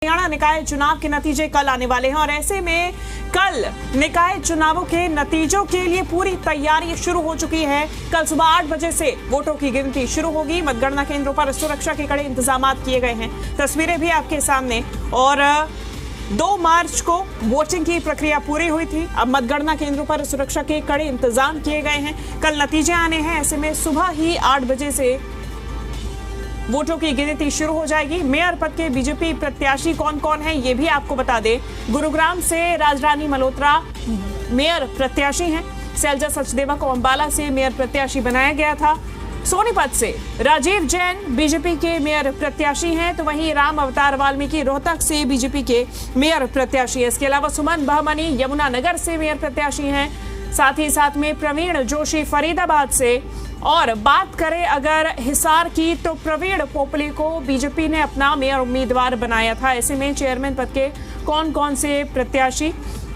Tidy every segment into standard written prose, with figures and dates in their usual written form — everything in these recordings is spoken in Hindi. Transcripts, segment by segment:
हरियाणा निकाय चुनाव के नतीजे कल आने वाले हैं और ऐसे में कल निकाय चुनावों के नतीजों के लिए पूरी तैयारी शुरू हो चुकी है। कल सुबह 8 बजे से वोटों की गिनती शुरू होगी। मतगणना केंद्रों पर सुरक्षा के कड़े इंतजाम किए गए हैं। तस्वीरें भी आपके सामने। और 2 मार्च को वोटिंग की प्रक्रिया पूरी हुई थी। अब मतगणना केंद्रों पर सुरक्षा के कड़े इंतजाम किए गए हैं। कल नतीजे आने हैं। ऐसे में सुबह ही 8 बजे से वोटों की गिनती शुरू हो जाएगी। मेयर पद के बीजेपी प्रत्याशी कौन कौन हैं ये भी आपको बता दें। गुरुग्राम से राजरानी मल्होत्रा मेयर प्रत्याशी हैं। शैलजा सचदेवा को अंबाला से मेयर प्रत्याशी बनाया गया था। सोनीपत से राजीव जैन बीजेपी के मेयर प्रत्याशी हैं, तो वहीं राम अवतार वाल्मीकि रोहतक से बीजेपी के मेयर प्रत्याशी हैं। इसके अलावा सुमन बहमनी यमुनानगर से मेयर प्रत्याशी हैं। साथ ही साथ में प्रवीण जोशी फरीदाबाद से। और बात करें अगर हिसार की, तो प्रवीण पोपले को बीजेपी ने अपना मेयर उम्मीदवार बनाया था। ऐसे में चेयरमैन पद के कौन कौन से प्रत्याशी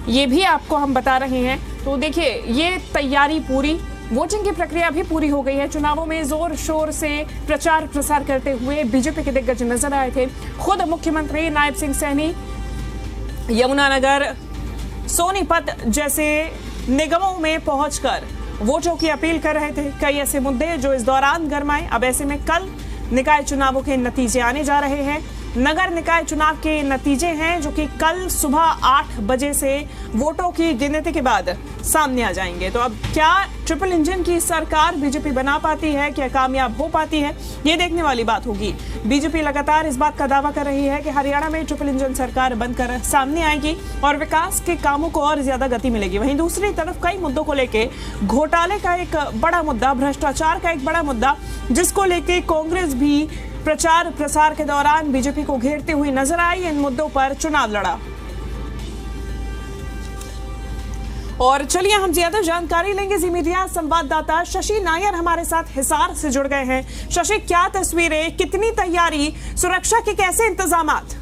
ये भी आपको हम बता रहे हैं। तो देखिए, ये तैयारी पूरी, वोटिंग की प्रक्रिया भी पूरी हो गई है। चुनावों में जोर शोर से प्रचार प्रसार करते हुए बीजेपी के दिग्गज नजर आए थे। खुद मुख्यमंत्री नायब सिंह सैनी यमुनानगर, सोनीपत जैसे निगमों में पहुंचकर वोटों की अपील कर रहे थे। कई ऐसे मुद्दे जो इस दौरान गरमाए। अब ऐसे में कल निकाय चुनावों के नतीजे आने जा रहे हैं। नगर निकाय चुनाव के नतीजे हैं जो कि कल सुबह 8 बजे से वोटों की गिनती के बाद सामने आ जाएंगे। तो अब क्या ट्रिपल इंजन की सरकार बीजेपी बना पाती है, क्या कामयाब हो पाती है, ये देखने वाली बात होगी। बीजेपी लगातार इस बात का दावा कर रही है कि हरियाणा में ट्रिपल इंजन सरकार बनकर सामने आएगी और विकास के कामों को और ज्यादा गति मिलेगी। वहीं दूसरी तरफ कई मुद्दों को लेके घोटाले का एक बड़ा मुद्दा, भ्रष्टाचार का एक बड़ा मुद्दा, जिसको लेके कांग्रेस भी प्रचार प्रसार के दौरान बीजेपी को घेरते हुए नजर आई। इन मुद्दों पर चुनाव लड़ा। और चलिए हम ज्यादा जानकारी लेंगे। जी मीडिया संवाददाता शशि नायर हमारे साथ हिसार से जुड़ गए हैं। शशि, क्या तस्वीरें, कितनी तैयारी, सुरक्षा के कैसे इंतजामात?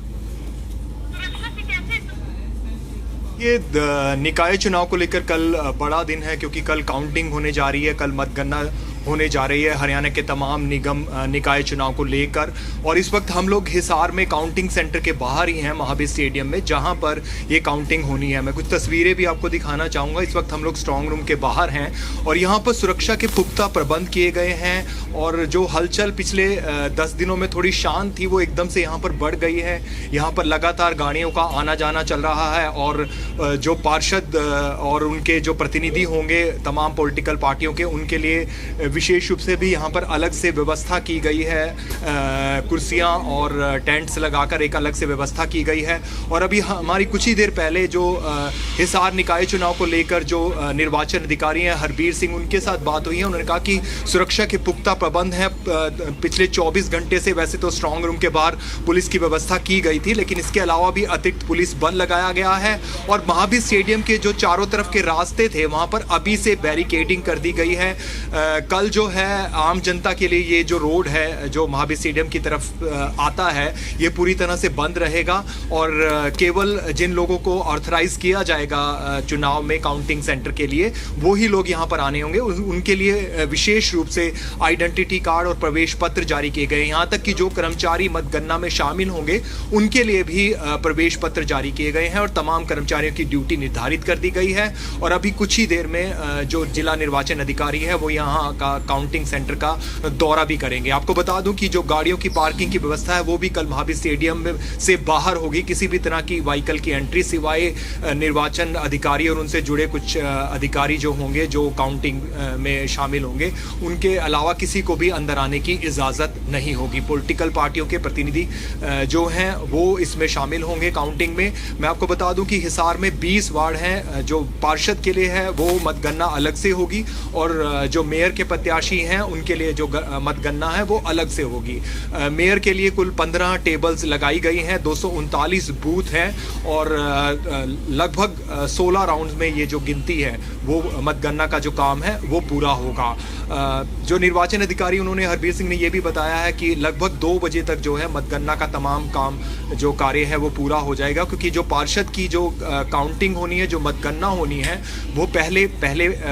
ये निकाय चुनाव को लेकर कल बड़ा दिन है, क्योंकि कल काउंटिंग होने जा रही है, कल मतगणना होने जा रही है हरियाणा के तमाम निगम निकाय चुनाव को लेकर। और इस वक्त हम लोग हिसार में काउंटिंग सेंटर के बाहर ही हैं, महावीर स्टेडियम में, जहां पर ये काउंटिंग होनी है। मैं कुछ तस्वीरें भी आपको दिखाना चाहूँगा। इस वक्त हम लोग स्ट्रांग रूम के बाहर हैं और यहाँ पर सुरक्षा के पुख्ता प्रबंध किए गए हैं। और जो हलचल पिछले 10 दिनों में थोड़ी शांत थी, वो एकदम से यहाँ पर बढ़ गई है। यहाँ पर लगातार गाड़ियों का आना जाना चल रहा है और जो पार्षद और उनके जो प्रतिनिधि होंगे तमाम पॉलिटिकल पार्टियों के, उनके लिए विशेष रूप से भी यहाँ पर अलग से व्यवस्था की गई है। कुर्सियाँ और टेंट्स लगाकर एक अलग से व्यवस्था की गई है। और अभी हमारी कुछ ही देर पहले जो हिसार निकाय चुनाव को लेकर जो निर्वाचन अधिकारी हैं हरबीर सिंह, उनके साथ बात हुई है। उन्होंने कहा कि सुरक्षा के पुख्ता प्रबंध हैं। पिछले 24 घंटे से वैसे तो स्ट्रांग रूम के बाहर पुलिस की व्यवस्था की गई थी, लेकिन इसके अलावा भी अतिरिक्त पुलिस बल लगाया गया है। और महावीर स्टेडियम के जो चारों तरफ के रास्ते थे, वहाँ पर अभी से बैरिकेडिंग कर दी गई है। कल जो है आम जनता के लिए ये जो रोड है जो महावीर स्टेडियम की तरफ आता है, ये पूरी तरह से बंद रहेगा और केवल जिन लोगों को ऑथराइज किया जाएगा चुनाव में काउंटिंग सेंटर के लिए, वो ही लोग यहाँ पर आने होंगे। उनके लिए विशेष रूप से आइडेंटिटी कार्ड और प्रवेश पत्र जारी किए गए। यहाँ तक कि जो कर्मचारी मतगणना में शामिल होंगे, उनके लिए भी प्रवेश पत्र जारी किए गए हैं और तमाम कर्मचारियों की ड्यूटी निर्धारित कर दी गई है। और अभी कुछ ही देर में जो जिला निर्वाचन अधिकारी है वो यहाँ का काउंटिंग सेंटर का दौरा भी करेंगे। आपको बता दूं कि जो गाड़ियों की पार्किंग की व्यवस्था है वो भी कल महावीर स्टेडियम में से बाहर होगी। किसी भी तरह की व्हीकल की एंट्री सिवाय निर्वाचन अधिकारी और उनसे जुड़े कुछ अधिकारी जो होंगे, जो काउंटिंग में शामिल होंगे, उनके अलावा किसी को भी अंदर आने की इजाज़त नहीं होगी। पॉलिटिकल पार्टियों के प्रतिनिधि जो हैं वो इसमें शामिल होंगे काउंटिंग में। मैं आपको बता दूं कि हिसार में 20 वार्ड हैं। जो पार्षद के लिए है वो मतगणना अलग से होगी और जो मेयर के प्रत्याशी हैं उनके लिए जो मतगणना है वो अलग से होगी। मेयर के लिए कुल 15 टेबल्स लगाई गई हैं, 239 बूथ हैं और लगभग 16 राउंड में ये जो गिनती है वो मतगणना का जो काम है वो पूरा होगा। जो निर्वाचन अधिकारी उन्होंने हरबीर सिंह ने ये भी बताया है कि लगभग 2 बजे तक जो है मतगणना का तमाम काम जो कार्य है वो पूरा हो जाएगा, क्योंकि जो पार्षद की जो काउंटिंग होनी है, जो मतगणना होनी है, वो पहले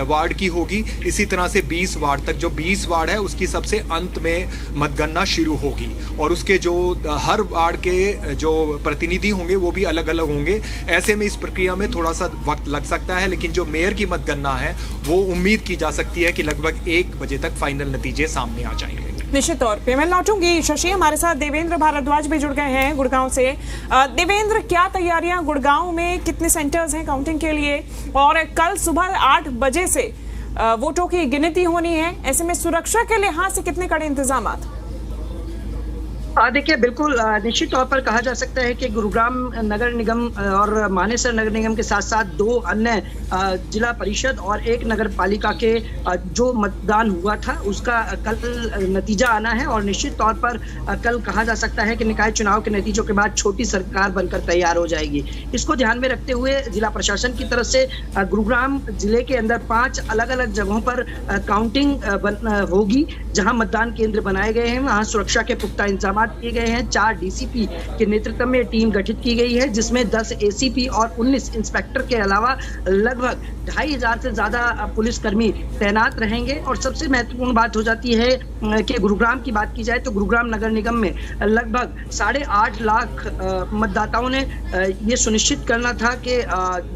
वार्ड की होगी। इसी तरह से 20 वार्ड वार्ड तक, जो 20 वार्ड है उसकी सबसे अंत में मतगणना शुरू होगी और उसके जो हर वार्ड के जो प्रतिनिधि होंगे वो भी अलग अलग होंगे। ऐसे में इस प्रक्रिया में थोड़ा सा वक्त लग सकता है, लेकिन जो मेयर की मतगणना है वो उम्मीद की जा सकती है कि लगभग 1 बजे तक फाइनल नतीजे सामने आ जाएंगे। निश्चित तौर पे मैं लौटूंगी। शशि, हमारे साथ देवेंद्र भारद्वाज भी जुड़ गए हैं गुड़गांव से। देवेंद्र, क्या तैयारियां गुड़गांव में, कितने सेंटर्स हैं काउंटिंग के लिए, और कल सुबह 8 बजे से वोटों की गिनती होनी है, ऐसे में सुरक्षा के लिहाज से कितने कड़े इंतजाम? देखिए, बिल्कुल निश्चित तौर पर कहा जा सकता है कि गुरुग्राम नगर निगम और मानेसर नगर निगम के साथ साथ 2 अन्य जिला परिषद और 1 नगर पालिका के जो मतदान हुआ था उसका कल नतीजा आना है। और निश्चित तौर पर कल कहा जा सकता है कि निकाय चुनाव के नतीजों के बाद छोटी सरकार बनकर तैयार हो जाएगी। इसको ध्यान में रखते हुए जिला प्रशासन की तरफ से गुरुग्राम जिले के अंदर 5 अलग अलग जगहों पर काउंटिंग होगी, जहां मतदान केंद्र बनाए गए हैं, वहां सुरक्षा के पुख्ता इंतजाम किए गए हैं। 4 डीसीपी के नेतृत्व में टीम गठित की गई है, जिसमें 10 एसीपी और 19 इंस्पेक्टर के अलावा लगभग 2500 से ज्यादा पुलिसकर्मी तैनात रहेंगे। और सबसे महत्वपूर्ण बात हो जाती है कि गुरुग्राम की बात की जाए तो गुरुग्राम नगर निगम में लगभग 8.5 लाख मतदाताओं ने ये सुनिश्चित करना था कि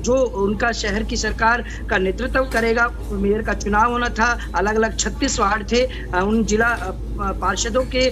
जो उनका शहर की सरकार का नेतृत्व करेगा, मेयर का चुनाव होना था। अलग अलग 36 वार्ड थे, उन जिला पार्षदों के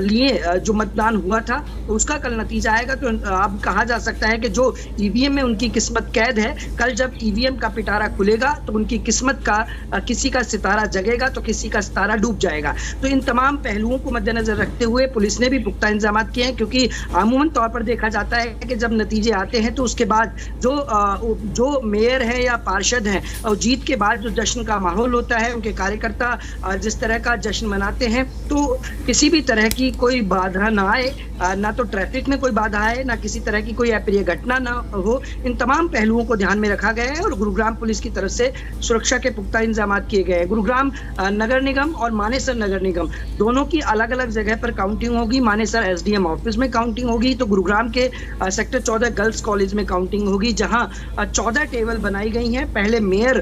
लिए जो मतदान हुआ था उसका कल नतीजा आएगा। तो अब कहा जा सकता है कि जो ईवीएम में उनकी किस्मत कैद है, कल जब ईवीएम का पिटारा खुलेगा तो उनकी किस्मत का किसी का सितारा जगेगा तो किसी का सितारा डूब जाएगा। तो इन तमाम पहलुओं को मद्देनजर रखते हुए पुलिस ने भी पुख्ता इंतजाम किए हैं, क्योंकि अमूमन तौर पर देखा जाता है कि जब नतीजे आते हैं तो उसके बाद जो मेयर है या पार्षद हैं और जीत के बाद जो जश्न का माहौल होता है, उनके कार्यकर्ता जिस तरह का जश्न मनाते हैं, तो किसी भी तरह की कोई बाधा ना आए, ना तो ट्रैफिक में कोई बाधा आए, ना किसी तरह की कोई अप्रिय घटना ना हो। इन तमाम पहलुओं को ध्यान में रखा गया है और गुरुग्राम पुलिस की तरफ से सुरक्षा के पुख्ता इंतजाम किए गए हैं। गुरुग्राम नगर निगम और मानेसर नगर निगम दोनों की अलग अलग जगह पर काउंटिंग होगी। मानेसर एसडीएम ऑफिस में काउंटिंग होगी तो गुरुग्राम के सेक्टर 14 गर्ल्स कॉलेज में काउंटिंग होगी, जहां 14 टेबल बनाई गई हैं। पहले मेयर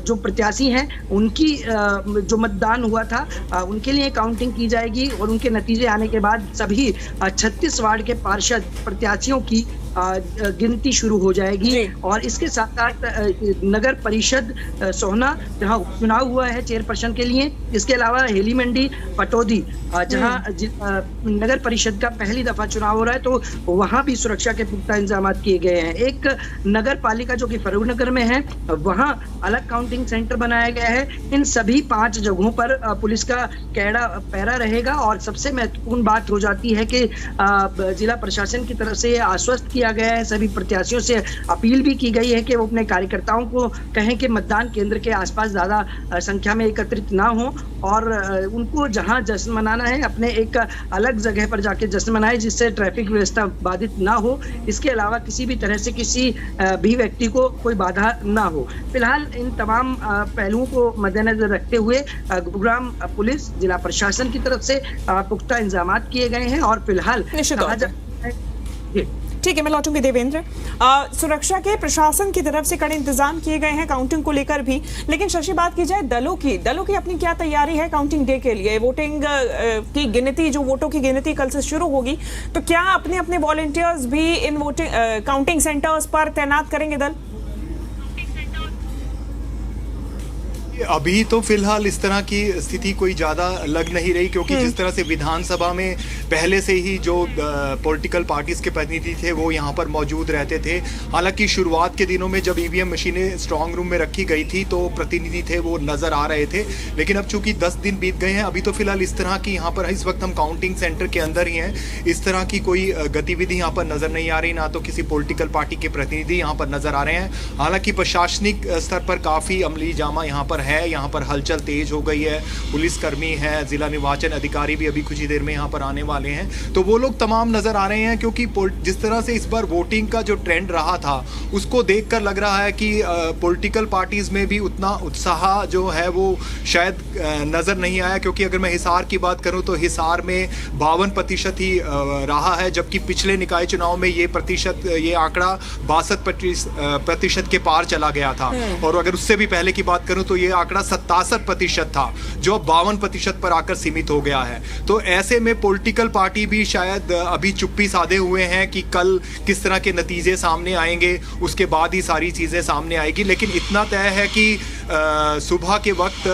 जो प्रत्याशी हैं उनकी जो मतदान हुआ था उनके लिए काउंटिंग की जाएगी और उनके नतीजे आने के बाद सभी 36 वार्ड के पार्षद प्रत्याशियों की गिनती शुरू हो जाएगी। और इसके साथ साथ नगर परिषद सोहना जहां उपचुनाव हुआ है चेयरपर्सन के लिए, इसके अलावा हेली मंडी पटौदी जहां नगर परिषद का पहली दफा चुनाव हो रहा है, तो वहां भी सुरक्षा के पुख्ता इंतजाम किए गए हैं। एक नगर पालिका जो कि फरूखनगर में है, वहां अलग काउंटिंग सेंटर बनाया गया है। इन सभी 5 जगहों पर पुलिस का कैड़ा पैरा रहेगा। और सबसे महत्वपूर्ण बात हो जाती है कि जिला प्रशासन की तरफ से आश्वस्त किया गया है, सभी प्रत्याशियों से अपील भी की गई है कि वो अपने कार्यकर्ताओं को कहें कि मतदान केंद्र के आसपास ज्यादा संख्या में एकत्रित ना हो और उनको जहां जश्न मनाना है अपने एक अलग जगह पर जाके जश्न मनाए, जिससे ट्रैफिक व्यवस्था बाधित ना हो। इसके अलावा किसी भी तरह से किसी भी व्यक्ति को कोई बाधा ना हो। फिलहाल इन तमाम पहलुओं को मद्देनजर रखते हुए गुरुग्राम पुलिस जिला प्रशासन की तरफ से पुख्ता इंतजाम किए गए हैं। और फिलहाल ठीक है, मैं लौटूंगी देवेंद्र। सुरक्षा के प्रशासन की तरफ से कड़े इंतजाम किए गए हैं काउंटिंग को लेकर भी, लेकिन शशि बात की जाए दलों की अपनी क्या तैयारी है काउंटिंग डे के लिए? वोटिंग की गिनती, जो वोटों की गिनती कल से शुरू होगी, तो क्या अपने अपने वॉलंटियर्स भी इन वोटिंग काउंटिंग सेंटर्स पर तैनात करेंगे दल? अभी तो फिलहाल इस तरह की स्थिति कोई ज़्यादा लग नहीं रही, क्योंकि जिस तरह से विधानसभा में पहले से ही जो पॉलिटिकल पार्टीज के प्रतिनिधि थे वो यहाँ पर मौजूद रहते थे। हालांकि शुरुआत के दिनों में जब ईवीएम मशीनें स्ट्रांग रूम में रखी गई थी तो प्रतिनिधि थे वो नज़र आ रहे थे, लेकिन अब चूंकि 10 दिन बीत गए हैं, अभी तो फिलहाल इस तरह की यहाँ पर इस वक्त हम काउंटिंग सेंटर के अंदर ही हैं, इस तरह की कोई गतिविधि यहाँ पर नज़र नहीं आ रही, ना तो किसी पॉलिटिकल पार्टी के प्रतिनिधि यहाँ पर नज़र आ रहे हैं। हालांकि प्रशासनिक स्तर पर काफ़ी अमली जामा यहाँ पर है, यहाँ पर हलचल तेज हो गई है, पुलिसकर्मी है, जिला निर्वाचन अधिकारी भी अभी कुछ ही देर में यहाँ पर आने वाले हैं, तो वो लोग तमाम नजर आ रहे हैं। क्योंकि जिस तरह से इस बार वोटिंग का जो ट्रेंड रहा था उसको देखकर लग रहा है कि पॉलिटिकल पार्टीज में भी उतना उत्साह जो है वो शायद नजर नहीं आया। क्योंकि अगर मैं हिसार की बात करूं तो हिसार में 52% ही रहा है, जबकि पिछले निकाय चुनाव में ये आंकड़ा 62% के पार चला गया था। और अगर उससे भी पहले की बात करूं तो ये आंकड़ा 67% था, जो अब 52% पर आकर सीमित हो गया है। तो ऐसे में पॉलिटिकल पार्टी भी शायद अभी चुप्पी साधे हुए हैं कि कल किस तरह के नतीजे सामने आएंगे, उसके बाद ही सारी चीज़ें सामने आएगी। लेकिन इतना तय है कि सुबह के वक्त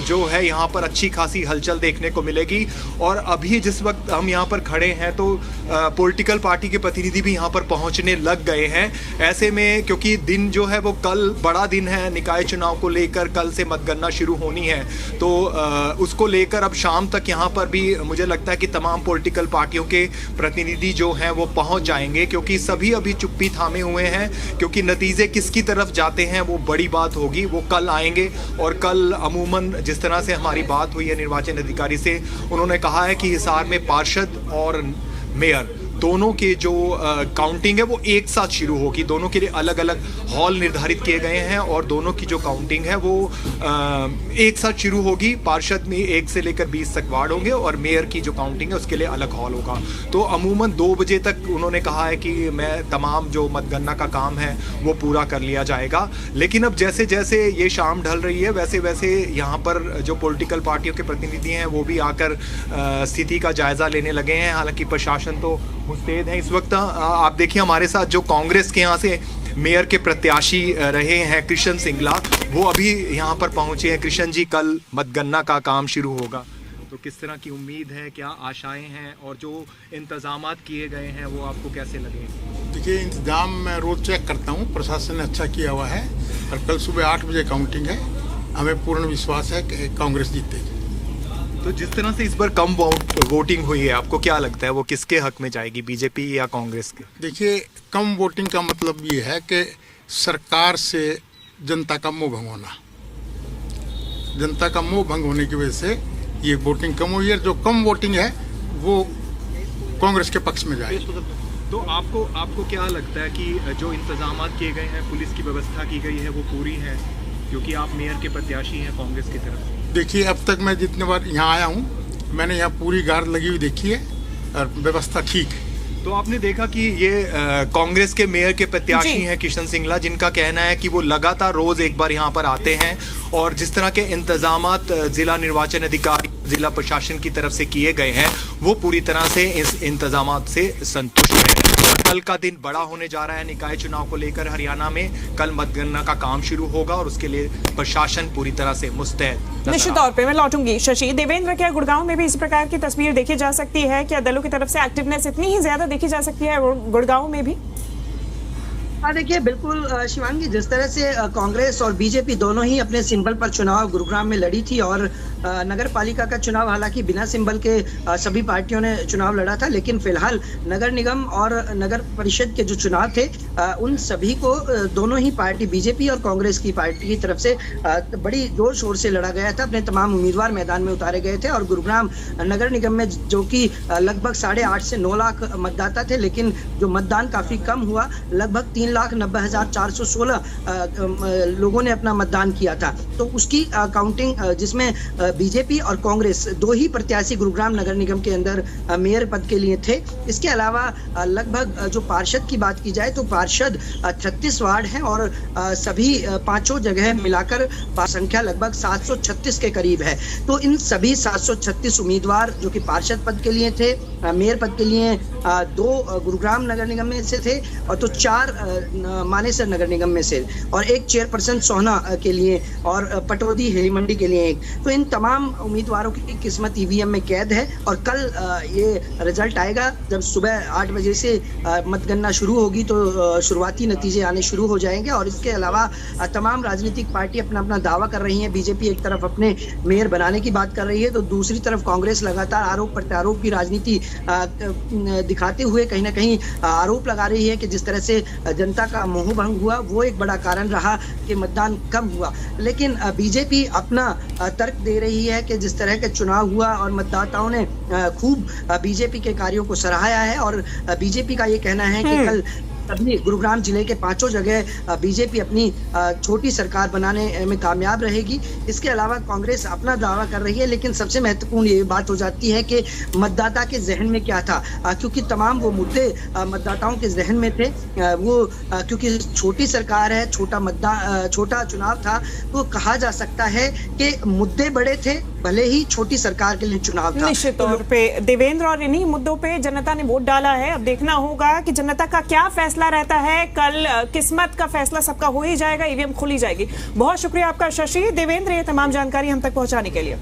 जो है यहाँ पर अच्छी खासी हलचल देखने को मिलेगी। और अभी जिस वक्त हम यहाँ पर खड़े हैं तो पॉलिटिकल पार्टी के प्रतिनिधि भी यहाँ पर पहुँचने लग गए हैं। ऐसे में क्योंकि दिन जो है वो कल बड़ा दिन है, निकाय चुनाव को लेकर कल से मतगणना शुरू होनी है, तो उसको लेकर अब शाम तक यहाँ पर भी मुझे लगता है कि तमाम पॉलिटिकल पार्टियों के प्रतिनिधि जो हैं वो पहुँच जाएंगे, क्योंकि सभी अभी चुप्पी थामे हुए हैं। क्योंकि नतीजे किसकी तरफ जाते हैं वो बड़ी बात होगी, वो कल आएंगे। और कल अमूमन जिस तरह से हमारी बात हुई है निर्वाचन अधिकारी से, उन्होंने कहा है कि हिसार में पार्षद और मेयर दोनों के जो काउंटिंग है वो एक साथ शुरू होगी। दोनों के लिए अलग अलग हॉल निर्धारित किए गए हैं और दोनों की जो काउंटिंग है वो एक साथ शुरू होगी। पार्षद में 1 से लेकर 20 तक वार्ड होंगे और मेयर की जो काउंटिंग है उसके लिए अलग हॉल होगा। तो अमूमन 2 बजे तक उन्होंने कहा है कि मैं तमाम जो मतगणना का काम है वो पूरा कर लिया जाएगा। लेकिन अब जैसे जैसे ये शाम ढल रही है वैसे वैसे यहाँ पर जो पॉलिटिकल पार्टियों के प्रतिनिधि हैं वो भी आकर स्थिति का जायज़ा लेने लगे हैं। हालांकि प्रशासन तो मुस्तैद है इस वक्त। आप देखिए हमारे साथ जो कांग्रेस के यहाँ से मेयर के प्रत्याशी रहे हैं कृष्ण सिंगला, वो अभी यहाँ पर पहुँचे हैं। कृष्ण जी, कल मतगणना का काम शुरू होगा तो किस तरह की उम्मीद है, क्या आशाएं हैं और जो इंतजामात किए गए हैं वो आपको कैसे लगे? देखिए, इंतजाम मैं रोज़ चेक करता हूँ, प्रशासन ने अच्छा किया हुआ है और कल सुबह 8 बजे काउंटिंग है। हमें पूर्ण विश्वास है कि कांग्रेस जीतेगी। तो जिस तरह से इस बार कम वोटिंग हुई है, आपको क्या लगता है वो किसके हक में जाएगी, बीजेपी या कांग्रेस के? देखिए, कम वोटिंग का मतलब ये है कि सरकार से जनता का मोह भंग होना, जनता का मोह भंग होने की वजह से ये वोटिंग कम हुई है। जो कम वोटिंग है वो कांग्रेस के पक्ष में जाएगी। तो आपको क्या लगता है कि जो इंतजामात किए गए हैं, पुलिस की व्यवस्था की गई है, वो पूरी है? क्योंकि आप मेयर के प्रत्याशी हैं कांग्रेस की तरफ से। देखिए, अब तक मैं जितने बार यहाँ आया हूँ मैंने यहाँ पूरी गार्ड लगी हुई देखी है और व्यवस्था ठीक है। तो आपने देखा कि ये कांग्रेस के मेयर के प्रत्याशी हैं कृष्ण सिंगला, जिनका कहना है कि वो लगातार रोज एक बार यहाँ पर आते हैं और जिस तरह के इंतजामात जिला निर्वाचन अधिकारी, जिला प्रशासन की तरफ से किए गए हैं वो पूरी तरह से इस इंतजामात से संतुष्ट हैं। कल का दिन बड़ा होने जा रहा है निकाय चुनाव को लेकर। हरियाणा में कल मतगणना का काम शुरू होगा और उसके लिए प्रशासन पूरी तरह से मुस्तैद। निश्चित तौर पे मैं लौटूंगी। शशि, देवेंद्र, क्या गुड़गांव में भी इस प्रकार की तस्वीर देखी जा सकती है? क्या दलों की तरफ से एक्टिवनेस इतनी ही ज्यादा देखी जा सकती है गुड़गांव में भी? हाँ, देखिए, बिल्कुल शिवांगी, जिस तरह से कांग्रेस और बीजेपी दोनों ही अपने सिंबल पर चुनाव गुरुग्राम में लड़ी थी और नगर पालिका का चुनाव हालांकि बिना सिंबल के सभी पार्टियों ने चुनाव लड़ा था, लेकिन फिलहाल नगर निगम और नगर परिषद के जो चुनाव थे उन सभी को दोनों ही पार्टी, बीजेपी और कांग्रेस की पार्टी की तरफ से बड़ी जोर शोर से लड़ा गया था। अपने तमाम उम्मीदवार मैदान में उतारे गए थे और गुरुग्राम नगर निगम में जो कि लगभग 8.5 से 9 लाख मतदाता थे, लेकिन जो मतदान काफी कम हुआ, लगभग 3,90,416 लोगों ने अपना मतदान किया था। तो उसकी काउंटिंग, जिसमें बीजेपी और कांग्रेस दो ही प्रत्याशी गुरुग्राम नगर निगम के अंदर मेयर पद के लिए थे। इसके अलावा लगभग जो पार्षद की बात की जाए तो पार्षद 36 वार्ड हैं और सभी पांचों जगह मिलाकर संख्या लगभग 736 के करीब है। तो इन सभी 736 उम्मीदवार जो कि पार्षद पद के लिए थे, मेयर पद के लिए 2 गुरुग्राम नगर निगम में से थे और तो 4 मानेसर नगर निगम में से और 1 चेयरपर्सन सोहना के लिए और पटौदी हेली मंडी के लिए 1। तो इन तमाम उम्मीदवारों की किस्मत ईवीएम में कैद है और कल ये रिजल्ट आएगा जब सुबह 8 बजे से मतगणना शुरू होगी तो शुरुआती नतीजे आने शुरू हो जाएंगे। और इसके अलावा तमाम राजनीतिक पार्टी अपना अपना दावा कर रही हैं। बीजेपी एक तरफ अपने मेयर बनाने की बात कर रही है तो दूसरी तरफ कांग्रेस लगातार आरोप प्रत्यारोप की राजनीति दिखाते हुए कहीं ना कहीं आरोप लगा रही है कि जिस तरह से जनता का मोह भंग हुआ वो एक बड़ा कारण रहा कि मतदान कम हुआ। लेकिन बीजेपी अपना तर्क दे रही है कि जिस तरह के चुनाव हुआ और मतदाताओं ने खूब बीजेपी के कार्यों को सराहाया है और बीजेपी का ये कहना है कि कल तभी गुरुग्राम जिले के 5 जगह बीजेपी अपनी छोटी सरकार बनाने में कामयाब रहेगी। इसके अलावा कांग्रेस अपना दावा कर रही है, लेकिन सबसे महत्वपूर्ण ये बात हो जाती है कि मतदाता के जहन में क्या था, क्योंकि तमाम वो मुद्दे मतदाताओं के जहन में थे। वो क्योंकि छोटी सरकार है, छोटा चुनाव था, तो कहा जा सकता है कि मुद्दे बड़े थे, भले ही छोटी सरकार के लिए चुनाव था। निश्चित तौर पे देवेंद्र, और इन्हीं मुद्दों पे जनता ने वोट डाला है। अब देखना होगा कि जनता का क्या फैसला रहता है। कल किस्मत का फैसला सबका हो ही जाएगा, ईवीएम खुली जाएगी। बहुत शुक्रिया आपका शशि। देवेंद्र, ये तमाम जानकारी हम तक पहुंचाने के लिए।